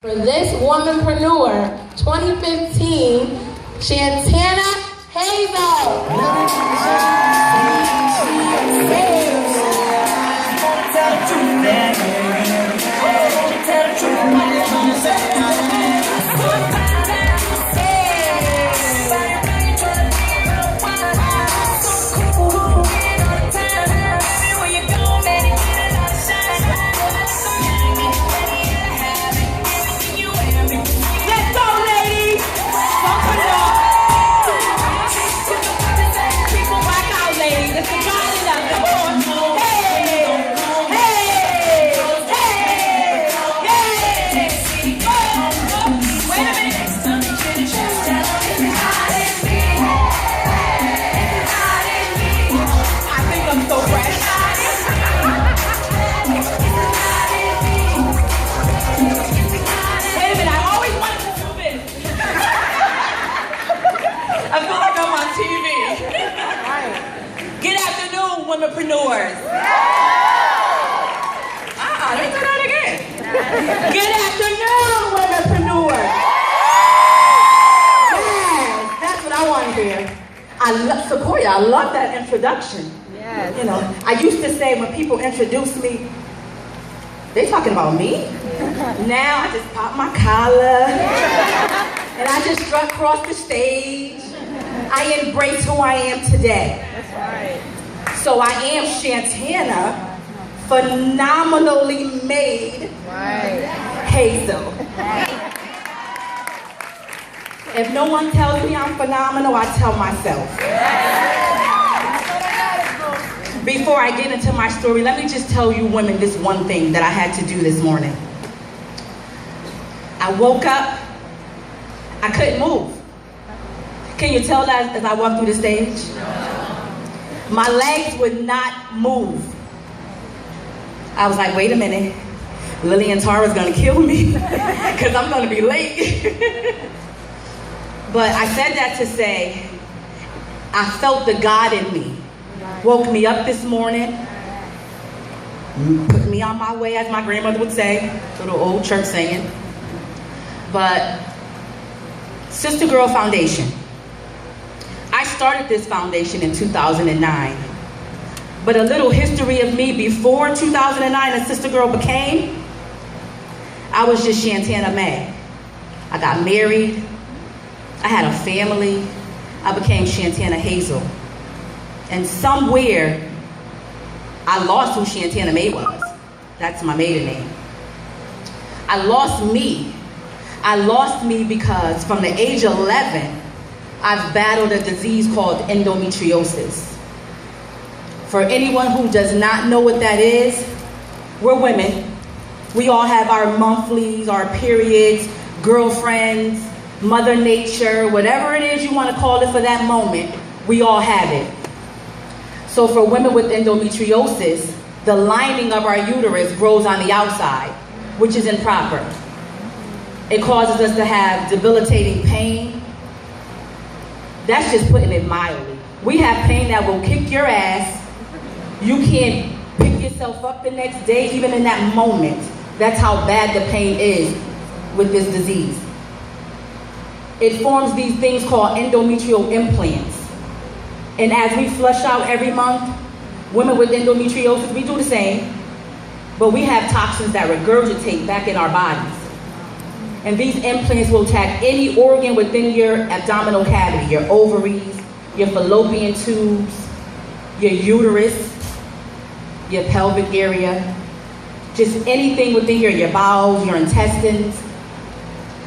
For this Womenpreneur 2015, Shantana Hazel. Womenpreneurs. Let me do that again. Good afternoon, womenpreneurs. Yes, that's what I want to hear. Sequoia, I love that introduction. Yes. You know, I used to say when people introduce me, they talking about me? Now I just pop my collar and I just strut across the stage. I embrace who I am today. That's right. So I am Shantana, phenomenally made Hazel. If no one tells me I'm phenomenal, I tell myself. Before I get into my story, let me just tell you women this one thing that I had to do this morning. I woke up, I couldn't move. Can you tell that as I walked through the stage? My legs would not move. I was like, wait a minute. Lily and Tara's gonna kill me because I'm gonna be late. But I said that to say, I felt the God in me. Woke me up this morning, put me on my way, as my grandmother would say, little old church saying. But Sister Girl Foundation. I started this foundation in 2009. But a little history of me before 2009 and Sister Girl became, I was just Shantana May. I got married, I had a family, I became Shantana Hazel. And somewhere, I lost who Shantana May was. That's my maiden name. I lost me. I lost me because from the age of 11, I've battled a disease called endometriosis. For anyone who does not know what that is, we're women. We all have our monthlies, our periods, girlfriends, Mother Nature, whatever it is you want to call it for that moment, we all have it. So for women with endometriosis, the lining of our uterus grows on the outside, which is improper. It causes us to have debilitating pain. That's just putting it mildly. We have pain that will kick your ass. You can't pick yourself up the next day, even in that moment. That's how bad the pain is with this disease. It forms these things called endometrial implants. And as we flush out every month, women with endometriosis, we do the same, but we have toxins that regurgitate back in our bodies. And these implants will attack any organ within your abdominal cavity, your ovaries, your fallopian tubes, your uterus, your pelvic area, just anything within here, your bowels, your intestines.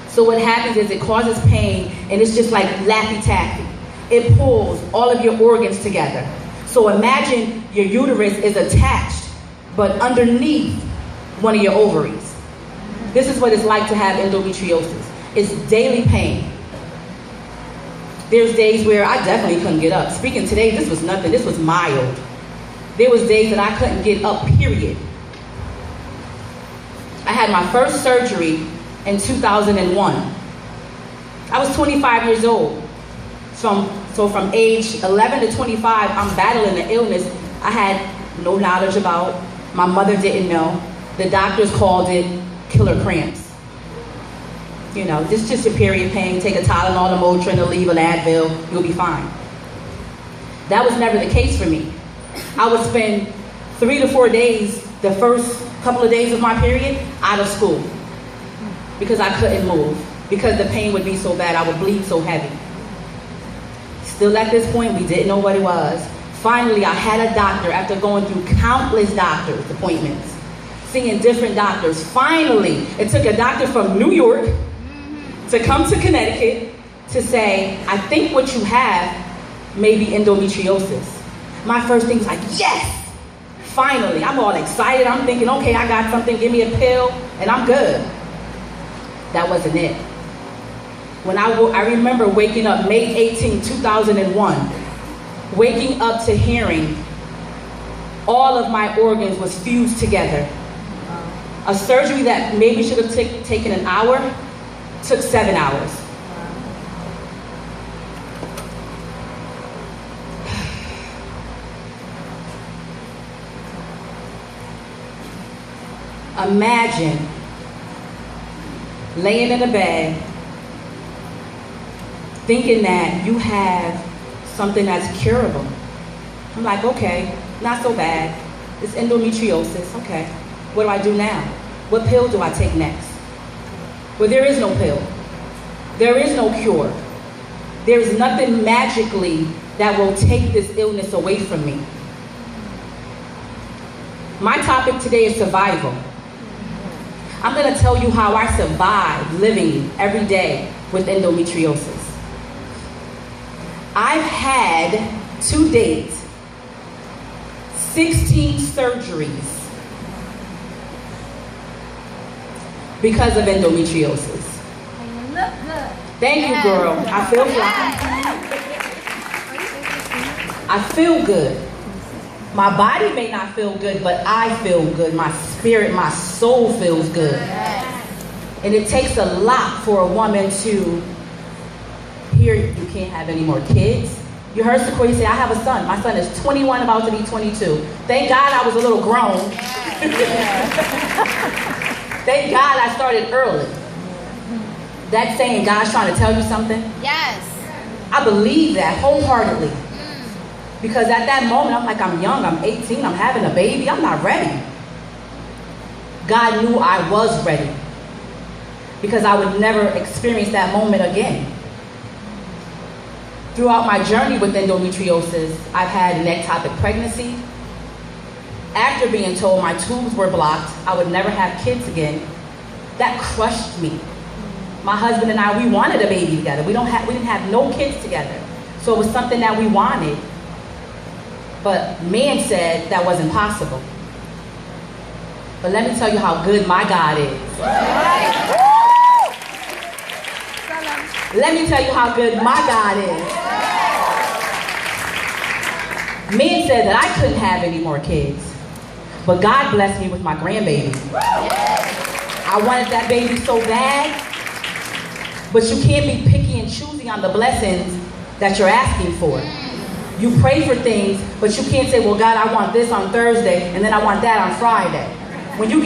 So what happens is it causes pain, and it's just like Laffy Taffy. It pulls all of your organs together. So imagine your uterus is attached, but underneath one of your ovaries. This is what it's like to have endometriosis. It's daily pain. There's days where I definitely couldn't get up. Speaking today, this was nothing, this was mild. There was days that I couldn't get up, period. I had my first surgery in 2001. I was 25 years old. So from age 11 to 25, I'm battling an illness I had no knowledge about. My mother didn't know. The doctors called it killer cramps. You know, this is just your period pain. Take a Tylenol, a Motrin, a Aleve, an Advil, you'll be fine. That was never the case for me. I would spend 3 to 4 days, the first couple of days of my period, out of school because I couldn't move, because the pain would be so bad, I would bleed so heavy. Still at this point, we didn't know what it was. Finally, I had a doctor after going through countless doctor's appointments, seeing different doctors. Finally, it took a doctor from New York to come to Connecticut to say, I think what you have may be endometriosis. My first thing was like, yes! Finally, I'm all excited. I'm thinking, okay, I got something, give me a pill, and I'm good. That wasn't it. When I remember waking up May 18, 2001, waking up to hearing all of my organs was fused together. A surgery that maybe should have taken an hour took 7 hours. Imagine laying in a bed thinking that you have something that's curable. I'm like, okay, not so bad. It's endometriosis, okay. What do I do now? What pill do I take next? Well, there is no pill. There is no cure. There is nothing magically that will take this illness away from me. My topic today is survival. I'm going to tell you how I survive living every day with endometriosis. I've had, to date, 16 surgeries because of endometriosis. Thank you, girl. I feel fly. I feel good. My body may not feel good, but I feel good. My spirit, my soul feels good. And it takes a lot for a woman to hear you can't have any more kids. You heard Sequoia say, I have a son. My son is 21, about to be 22. Thank God I was a little grown. Thank God I started early. That saying, God's trying to tell you something? Yes. I believe that wholeheartedly. Because at that moment, I'm like, I'm young, I'm 18, I'm having a baby, I'm not ready. God knew I was ready. Because I would never experience that moment again. Throughout my journey with endometriosis, I've had an ectopic pregnancy. After being told my tubes were blocked, I would never have kids again, that crushed me. My husband and I, we wanted a baby together. We didn't have no kids together. So it was something that we wanted. But man said that wasn't possible. But let me tell you how good my God is. Let me tell you how good my God is. Men said that I couldn't have any more kids. But God blessed me with my grandbaby. I wanted that baby so bad. But you can't be picky and choosy on the blessings that you're asking for. You pray for things, but you can't say, well, God, I want this on Thursday, and then I want that on Friday. When you get